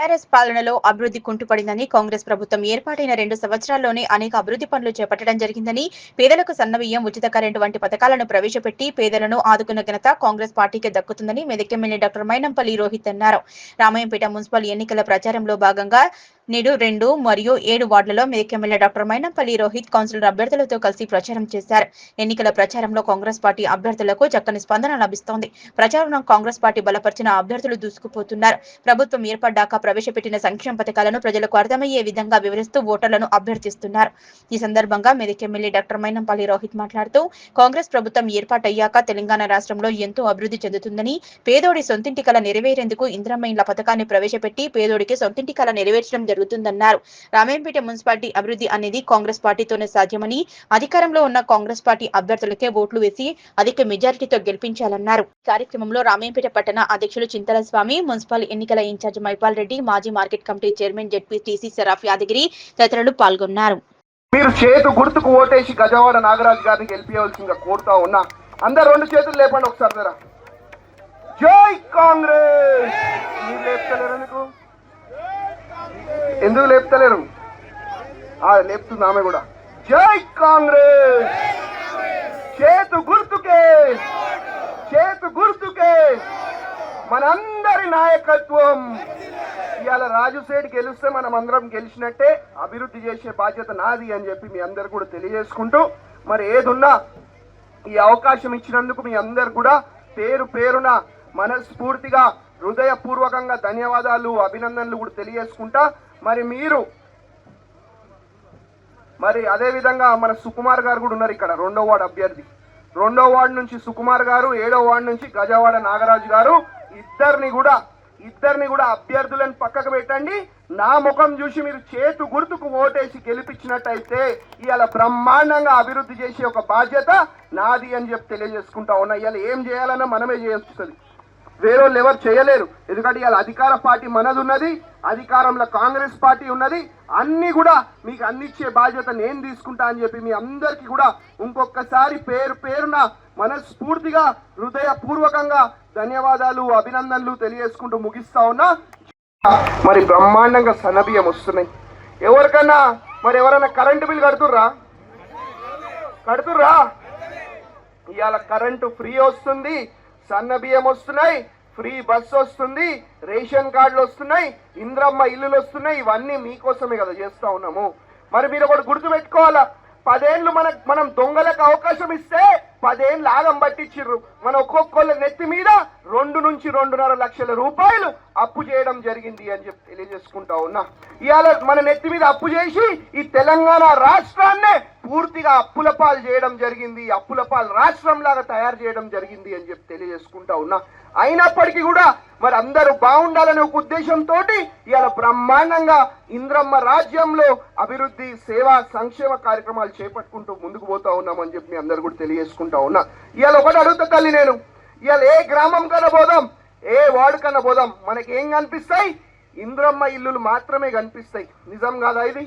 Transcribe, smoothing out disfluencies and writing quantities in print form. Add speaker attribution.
Speaker 1: TRS పాలనలో అభివృద్ధి కుంటుపడిందని, కాంగ్రెస్ ప్రభుత్వం ఏర్పాటైన 2 సంవత్సరాల్లోనే అనేక అభివృద్ధి పనులు చేపట్టడం జరిగిందని, పేదలకు సన్నబియ్యం, ఉచిత కరెంటు వంటి పథకాలను ప్రవేశపెట్టి పేదలను ఆదుకున్న ఘనత కాంగ్రెస్ పార్టీకి దక్కుతుందని మెదక్ ఎమ్మెల్యే డాక్టర్ మైనంపల్లి రోహిత్ అన్నారు. రామాయంపేట మున్సిపల్ ఎన్నికల ప్రచారంలో భాగంగా నేడు 2 మరియు 7 వార్డులలో Medak MLA doctor Mynampally Rohit councillor అభ్యర్థులతో కలిసి ప్రచారం చేశారు. ఎన్నికల ప్రచారంలో కాంగ్రెస్ పార్టీ అభ్యర్థులకు చక్కని స్పందన లభిస్తోంది. ప్రచారంలో కాంగ్రెస్ పార్టీ బలపరిచిన అభ్యర్థులు దూసుకుపోతున్నారు. ప్రభుత్వం ఏర్పడ్డాక ప్రవేశపెట్టిన సంక్షేమ పథకాలను ప్రజలకు అర్థమయ్యే విధంగా వివరిస్తూ ఓటర్లను అభ్యర్థిస్తున్నారు. ఈ సందర్భంగా మెదక్ ఎమ్మెల్యే డాక్టర్ మైనంపల్లి రోహిత్ మాట్లాడుతూ, కాంగ్రెస్ ప్రభుత్వం ఏర్పాటయ్యాక తెలంగాణ రాష్ట్రంలో ఎంతో అభివృద్ధి చెందుతుందని, పేదోడి సొంతింటి కల నెరవేరేందుకు ఇందిరమ్మ ఇండ్ల పథకాన్ని ప్రవేశపెట్టి పేదోడికి సొంతింటి కల నెరవేర్చడం జరుగుతుందన్నారు. రామాయంపేట మున్సిపాలిటీ అభివృద్ధి అనేది కాంగ్రెస్ పార్టీతోనే సాధ్యమని, అధికారంలో ఉన్న కాంగ్రెస్ పార్టీ అభ్యర్థులకే ఓట్లు వేసి అధిక మెజారిటీతో గెలిపించాలన్నారు. కార్యక్రమంలో రామాయంపేట పట్టణ అధ్యక్షులు చింతల స్వామి, మున్సిపల్ ఎన్నికల ఇన్ఛార్జ్ మైపాల్ రెడ్డి, మాజీ market committee chairman ZPTC Saraf Yadagiri తదితరులు పాల్గొన్నారు.
Speaker 2: మీరు చేతు గుర్తుకు ఓటేసి గజవాడ నాగరాజు గారిని గెలిపించవలసిందిగా కోరుతా ఉన్నా. అందరు 2 చేతులు లేపండి ఒకసారి జరా. జై కాంగ్రెస్. మీరు లేపుతలేరు ఎందుకు లేపుతలేరు? లేపుతుంది ఆమె కూడా. జై కాంగ్రెస్. చేతు గుర్తుకే, చేతు గుర్తుకే మనందరి నాయకత్వం. ఇవాళ రాజుసేట్ గెలిస్తే మనం అందరం గెలిచినట్టే, అభివృద్ధి చేసే బాధ్యత నాది అని చెప్పి మీ అందరు కూడా తెలియజేసుకుంటూ, మరి ఏదున్నా ఈ అవకాశం ఇచ్చినందుకు మీ అందరు కూడా పేరు పేరున మనస్ఫూర్తిగా హృదయపూర్వకంగా ధన్యవాదాలు, అభినందనలు కూడా తెలియజేసుకుంటా. మరి అదేవిధంగా మన సుకుమార్ గారు కూడా ఉన్నారు ఇక్కడ, 2వ వార్డు అభ్యర్థి. 2వ వార్డు నుంచి సుకుమార్ గారు, 7వ వార్డు నుంచి గజవాడ నాగరాజు గారు, ఇద్దరిని కూడా అభ్యర్థులను పక్కకు పెట్టండి. నా ముఖం చూసి మీరు చేతు గుర్తుకు ఓటేసి గెలిపించినట్టయితే ఇవాళ బ్రహ్మాండంగా అభివృద్ధి చేసే ఒక బాధ్యత నాది అని చెప్పి తెలియజేసుకుంటా ఉన్నా. ఇవాళ ఏం చేయాలన్నా మనమే చేస్తుంది, వేరే వాళ్ళు ఎవరు చేయలేరు. ఎందుకంటే ఇవాళ అధికార పార్టీ మనది ఉన్నది, అధికారంలో కాంగ్రెస్ పార్టీ ఉన్నది. అన్ని కూడా మీకు అందించే బాధ్యత నేను తీసుకుంటా అని చెప్పి మీ అందరికీ కూడా ఇంకొకసారి పేరు పేరున మనస్ఫూర్తిగా హృదయపూర్వకంగా ధన్యవాదాలు, అభినందనలు తెలియజేసుకుంటూ ముగిస్తా ఉన్నా. మరి బ్రహ్మాండంగా సన్నబియ్యం వస్తున్నాయి. ఎవరైనా కరెంటు బిల్ కడుతుర్రా? ఇవాళ కరెంటు ఫ్రీ వస్తుంది, సన్నబియ్యం వస్తున్నాయి, ఫ్రీ బస్సు వస్తుంది, రేషన్ కార్డులు వస్తున్నాయి, ఇంద్రమ్మ ఇల్లులు వస్తున్నాయి. ఇవన్నీ మీకోసమే కదా చేస్తా ఉన్నాము. మరి మీరు ఒకటి గుర్తు పెట్టుకోవాలా, 10 ఏళ్ళు మనం దొంగలకు అవకాశం ఇస్తే 10 ఏళ్ళు ఆగం పట్టించిర్రు. మన ఒక్కొక్కళ్ళ నెత్తి మీద 2 నుంచి 2.5 లక్షల రూపాయలు అప్పు చేయడం జరిగింది అని చెప్పి తెలియజేసుకుంటా ఉన్నా. ఇవాళ మన నెత్తి మీద అప్పు చేసి ఈ తెలంగాణ రాష్ట్రాన్నే పూర్తిగా అప్పుల పాలు చేయడం జరిగింది, అప్పుల పాలు రాష్ట్రం లాగా తయారు చేయడం జరిగింది అని చెప్పి తెలియజేసుకుంటా ఉన్నా. అయినప్పటికీ కూడా మరి అందరూ బాగుండాలనే ఒక ఉద్దేశంతో ఇవాళ బ్రహ్మాండంగా ఇంద్రమ్మ రాజ్యంలో అభివృద్ధి, సేవా, సంక్షేమ కార్యక్రమాలు చేపట్టుకుంటూ ముందుకు పోతా ఉన్నామని చెప్పి మీ అందరు కూడా తెలియజేసుకుంటా ఉన్నా. ఇవాళ ఒకటి అడుగుతా తల్లి, నేను ఇవాళ ఏ గ్రామం కన్నా పోదాం, ఏ వార్డు కన్నా పోదాం, మనకి ఏం కనిపిస్తాయి? ఇంద్రమ్మ ఇల్లులు మాత్రమే కనిపిస్తాయి. నిజం కాదా ఇది?